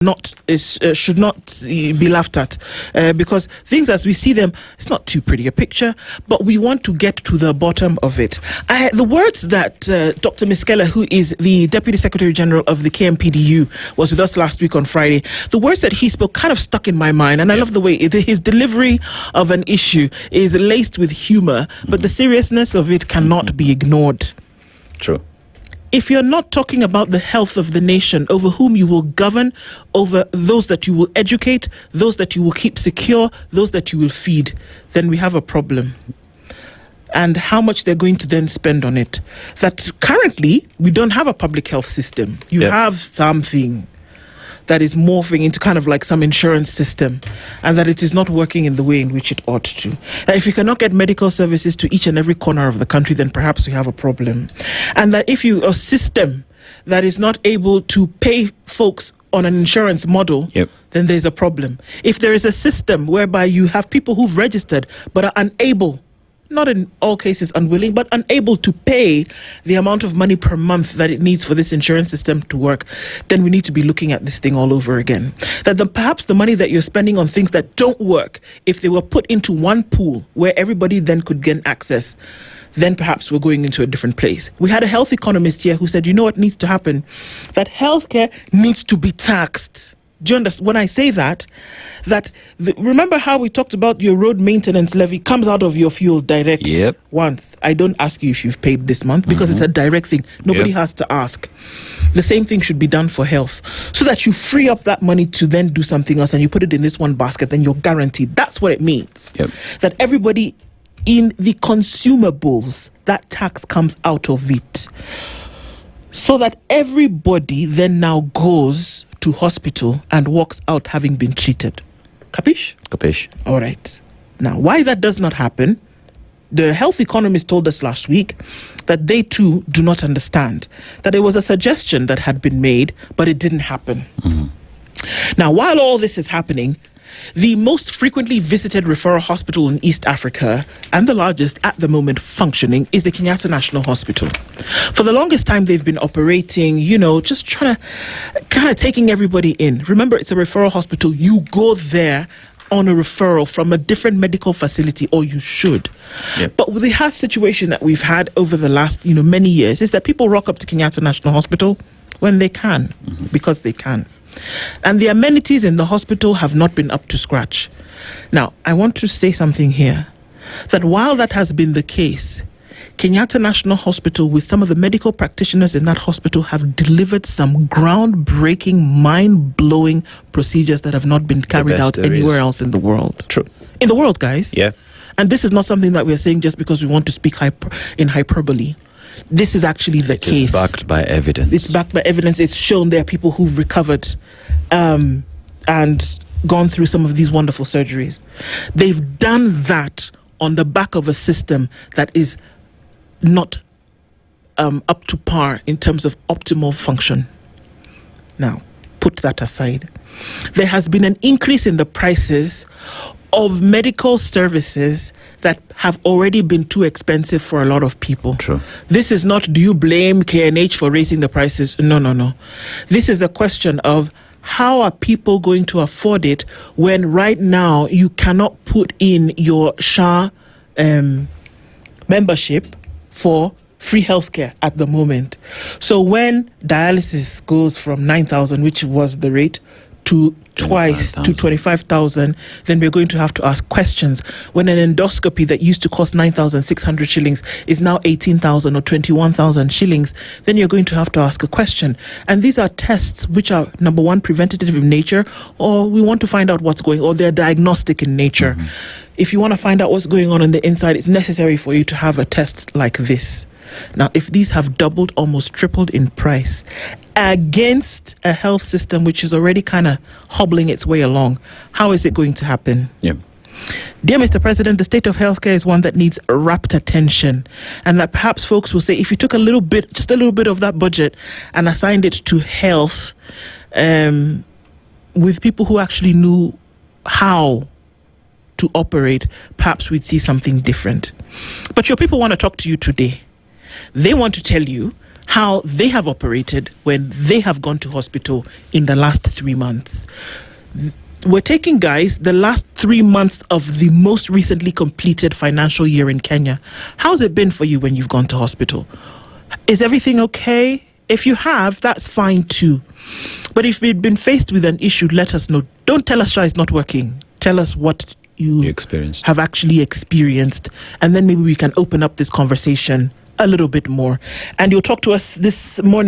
should not be laughed at, because things as we see them, it's not too pretty a picture, but we want to get to the bottom of it. The words that Dr. Miskela, who is the Deputy Secretary General of the KMPDU, was with us last week on Friday, the words that he spoke kind of stuck in my mind, and I love the way his delivery of an issue is laced with humor, but the seriousness of it cannot be ignored. True. If you're not talking about the health of the nation, over whom you will govern, over those that you will educate, those that you will keep secure, those that you will feed, then we have a problem. And how much they're going to then spend on it. That currently, we don't have a public health system. You have something that is morphing into kind of like some insurance system, and that it is not working in the way in which it ought to. That if you cannot get medical services to each and every corner of the country, then perhaps we have a problem. And that if you a system that is not able to pay folks on an insurance model, then there's a problem. If there is a system whereby you have people who've registered but are unable, not in all cases unwilling, but unable to pay the amount of money per month that it needs for this insurance system to work, then we need to be looking at this thing all over again. That perhaps the money that you're spending on things that don't work, if they were put into one pool where everybody then could gain access, then perhaps we're going into a different place. We had a health economist here who said, you know what needs to happen? That healthcare needs to be taxed. Do you understand? When I say that remember how we talked about your road maintenance levy comes out of your fuel direct once. I don't ask you if you've paid this month because it's a direct thing. Nobody has to ask. The same thing should be done for health, so that you free up that money to then do something else and you put it in this one basket, then you're guaranteed. That's what it means. That everybody in the consumables, that tax comes out of it. So that everybody then now goes to hospital and walks out having been treated. Capish? Capish. All right. Now, why that does not happen, the health economist told us last week that they too do not understand. That it was a suggestion that had been made, but it didn't happen. Now, while all this is happening, the most frequently visited referral hospital in East Africa and the largest at the moment functioning is the Kenyatta National Hospital. For the longest time, they've been operating, just trying to kind of taking everybody in. Remember, it's a referral hospital. You go there on a referral from a different medical facility, or you should. But with the health situation that we've had over the last, many years, is that people rock up to Kenyatta National Hospital when they can, because they can. And the amenities in the hospital have not been up to scratch. Now, I want to say something here, that while that has been the case, Kenyatta National Hospital, with some of the medical practitioners in that hospital, have delivered some groundbreaking, mind-blowing procedures that have not been carried out anywhere else in the world. True. In the world, guys. And this is not something that we're saying just because we want to speak in hyperbole. This is actually the case. It's backed by evidence. It's backed by evidence. It's shown there are people who've recovered and gone through some of these wonderful surgeries. They've done that on the back of a system that is not up to par in terms of optimal function. Now, put that aside. There has been an increase in the prices of medical services that have already been too expensive for a lot of people. True. This is not, do you blame KNH for raising the prices? No. This is a question of how are people going to afford it when right now you cannot put in your SHA membership for free healthcare at the moment. So when dialysis goes from 9,000, which was the rate, to twice to 25,000, then we're going to have to ask questions. When an endoscopy that used to cost 9,600 shillings is now 18,000 or 21,000 shillings, then you're going to have to ask a question. And these are tests which are, number one, preventative in nature, or we want to find out what's going on, or they're diagnostic in nature. If you want to find out what's going on the inside, it's necessary for you to have a test like this. Now, if these have doubled, almost tripled in price against a health system which is already kind of hobbling its way along, how is it going to happen? Dear Mr. President, the state of healthcare is one that needs rapt attention, and that perhaps folks will say, if you took just a little bit of that budget and assigned it to health, with people who actually knew how to operate, perhaps we'd see something different. But your people want to talk to you today. They want to tell you how they have operated when they have gone to hospital in the last 3 months. We're taking, guys, the last 3 months of the most recently completed financial year in Kenya. How's it been for you when you've gone to hospital? Is everything okay? If you have, that's fine too. But if you've been faced with an issue, let us know. Don't tell us Sha is not working. Tell us what you experienced, have actually experienced, and then maybe we can open up this conversation a little bit more. And you'll talk to us this morning